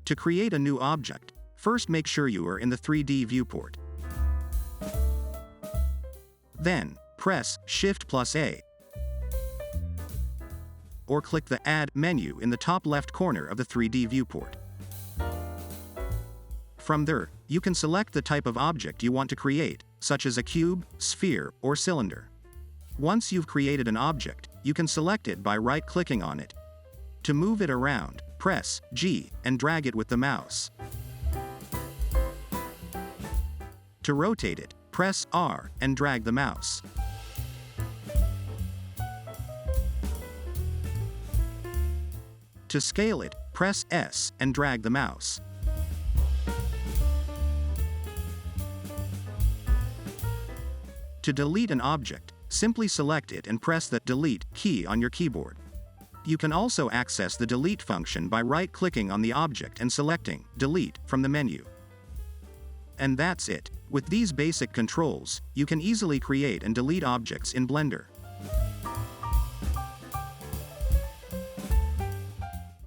To create a new object, first make sure you are in the 3D viewport. Then, press Shift+A, or click the Add menu in the top left corner of the 3D viewport. From there, you can select the type of object you want to create, such as a cube, sphere, or cylinder. Once you've created an object, you can select it by right-clicking on it. To move it around, press G and drag it with the mouse. To rotate it, press R and drag the mouse. To scale it, press S and drag the mouse. To delete an object, simply select it and press the Delete key on your keyboard. You can also access the Delete function by right-clicking on the object and selecting Delete from the menu. And that's it. With these basic controls, you can easily create and delete objects in Blender.